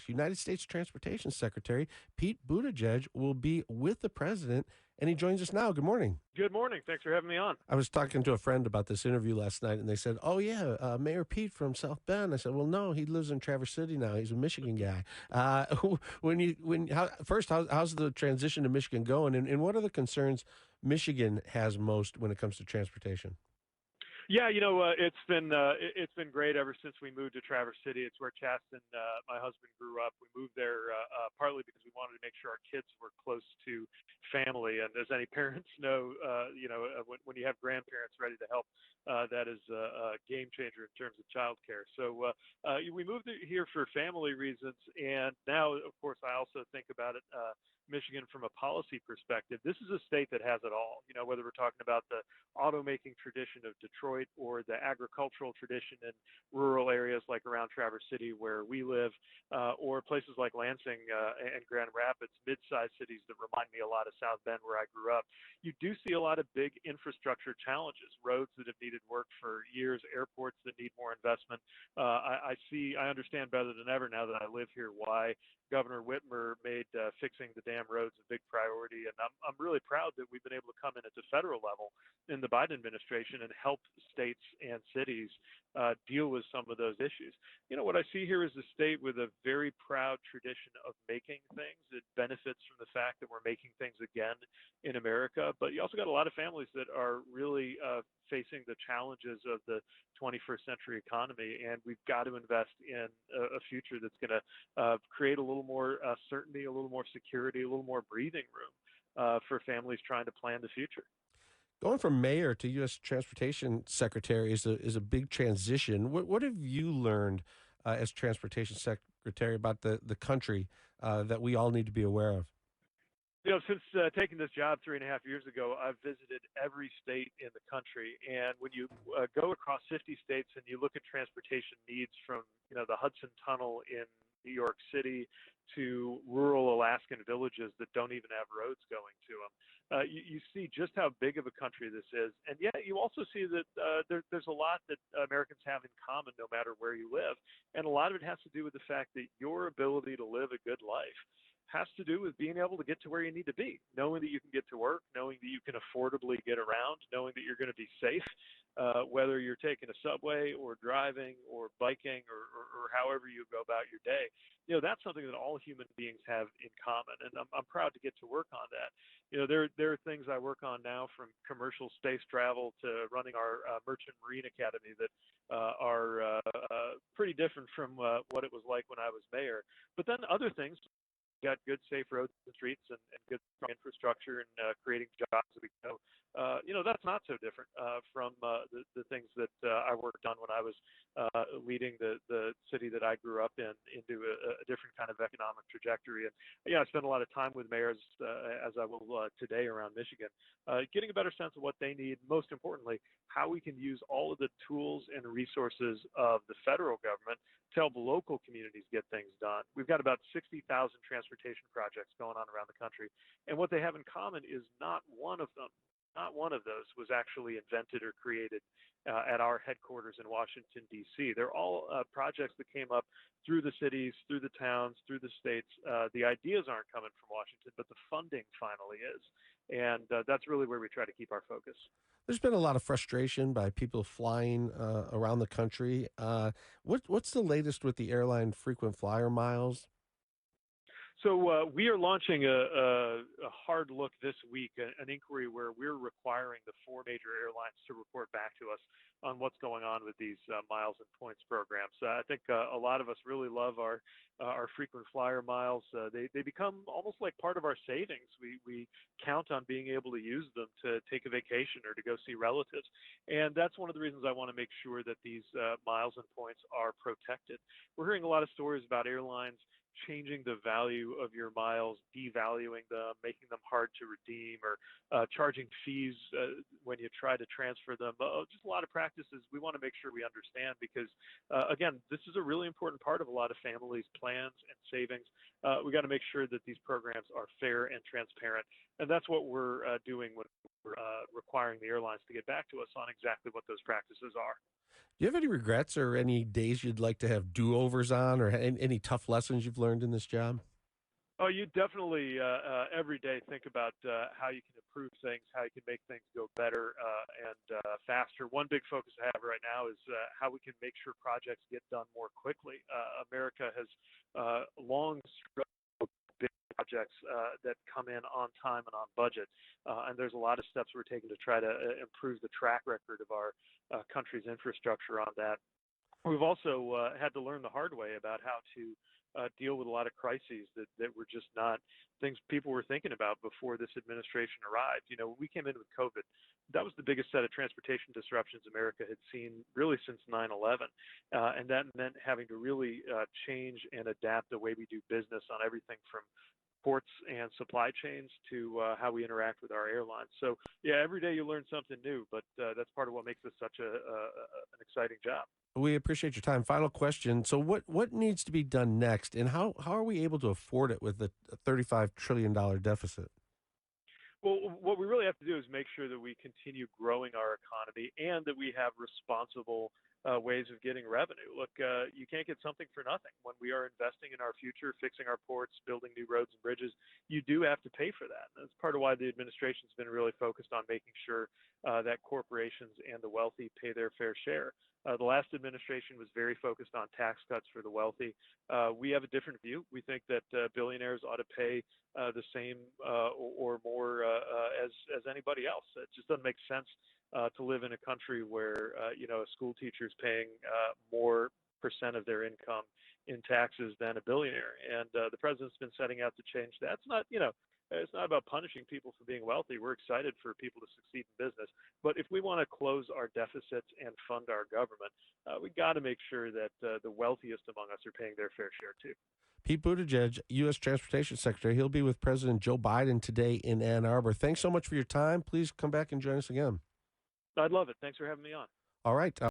tonight, United States Transportation Secretary Pete Buttigieg will be with the president, and he joins us now. Good morning. Good morning. Thanks for having me on. I was talking to a friend about this interview last night, and they said, "Oh yeah, Mayor Pete from South Bend." I said, "Well, no, he lives in Traverse City now. He's a Michigan guy." How's the transition to Michigan going, and what are the concerns Michigan has most when it comes to transportation? Yeah, it's been great ever since we moved to Traverse City. It's where Chasten, my husband, grew up. We moved there partly because we wanted to make sure our kids were close to family. And as any parents know, when you have grandparents ready to help, that is a game changer in terms of childcare. So we moved here for family reasons, and now, of course, I also think about it. Michigan from a policy perspective. This is a state that has it all. Whether we're talking about the automaking tradition of Detroit or the agricultural tradition in rural areas like around Traverse City where we live, or places like Lansing and Grand Rapids, mid-sized cities that remind me a lot of South Bend where I grew up. You do see a lot of big infrastructure challenges, roads that have needed work for years, airports that need more investment. I understand better than ever now that I live here why Governor Whitmer made fixing the damn roads a big priority, and I'm really proud that we've been able to come in at the federal level in the Biden administration and help states and cities deal with some of those issues. What I see here is a state with a very proud tradition of making things. It benefits from the fact that we're making things again in America, but you also got a lot of families that are really facing the challenges of the 21st century economy, and we've got to invest in a future that's going to create a little more certainty, a little more security, a little more breathing room for families trying to plan the future. Going from mayor to U.S. Transportation Secretary is a big transition. What have you learned as Transportation Secretary about the country that we all need to be aware of? Since taking this job 3.5 years ago, I've visited every state in the country. And when you go across 50 states and you look at transportation needs from, the Hudson Tunnel in New York City to rural Alaskan villages that don't even have roads going to them, you see just how big of a country this is. And yet you also see that there's a lot that Americans have in common no matter where you live. And a lot of it has to do with the fact that your ability to live a good life has to do with being able to get to where you need to be, knowing that you can get to work, knowing that you can affordably get around, knowing that you're going to be safe, whether you're taking a subway or driving or biking or however you go about your day. That's something that all human beings have in common, and I'm proud to get to work on that. There are things I work on now, from commercial space travel to running our Merchant Marine Academy, that are pretty different from what it was like when I was mayor. But then other things, got good, safe roads and streets and good infrastructure and creating jobs that we know. That's not so different from the things that I worked on when I was leading the city that I grew up in into a different kind of economic trajectory. And I spent a lot of time with mayors, as I will today, around Michigan, getting a better sense of what they need. Most importantly, how we can use all of the tools and resources of the federal government to help local communities get things done. We've got about 60,000 transportation projects going on around the country, and what they have in common is not one of those was actually invented or created at our headquarters in Washington, D.C. They're all projects that came up through the cities, through the towns, through the states. The ideas aren't coming from Washington, but the funding finally is. And that's really where we try to keep our focus. There's been a lot of frustration by people flying around the country. What's the latest with the airline frequent flyer miles? So we are launching a hard look this week, an inquiry where we're requiring the 4 major airlines to report back to us on what's going on with these miles and points programs. I think a lot of us really love our frequent flyer miles. They become almost like part of our savings. We count on being able to use them to take a vacation or to go see relatives. And that's one of the reasons I want to make sure that these miles and points are protected. We're hearing a lot of stories about airlines changing the value of your miles, devaluing them, making them hard to redeem, or charging fees when you try to transfer them. Just a lot of practices we want to make sure we understand, because, again, this is a really important part of a lot of families' plans and savings. We got to make sure that these programs are fair and transparent, and that's what we're doing when we're requiring the airlines to get back to us on exactly what those practices are. Do you have any regrets or any days you'd like to have do-overs on, or any tough lessons you've learned in this job? Oh, you definitely every day think about how you can improve things, how you can make things go better and faster. One big focus I have right now is how we can make sure projects get done more quickly. America has long struggled with big projects that come in on time and on budget, and there's a lot of steps we're taking to try to improve the track record of our country's infrastructure on that. We've also had to learn the hard way about how to deal with a lot of crises that were just not things people were thinking about before this administration arrived. You know, when we came in with COVID, that was the biggest set of transportation disruptions America had seen really since 9/11. And that meant having to really change and adapt the way we do business on everything from ports and supply chains to how we interact with our airlines. So, yeah, every day you learn something new, but that's part of what makes this such an exciting job. We appreciate your time. Final question. So what needs to be done next, and how are we able to afford it with a $35 trillion deficit? Well, what we really have to do is make sure that we continue growing our economy and that we have responsible ways of getting revenue. Look, you can't get something for nothing. When we are investing in our future, fixing our ports, building new roads and bridges, you do have to pay for that. And that's part of why the administration's been really focused on making sure that corporations and the wealthy pay their fair share. The last administration was very focused on tax cuts for the wealthy. We have a different view. We think that billionaires ought to pay the same or more as anybody else. It just doesn't make sense to live in a country where a school teacher is paying more percent of their income in taxes than a billionaire. And the president's been setting out to change that. It's not about punishing people for being wealthy. We're excited for people to succeed in business. But if we want to close our deficits and fund our government, we got to make sure that the wealthiest among us are paying their fair share too. Pete Buttigieg, U.S. Transportation Secretary. He'll be with President Joe Biden today in Ann Arbor. Thanks so much for your time. Please come back and join us again. I'd love it. Thanks for having me on. All right.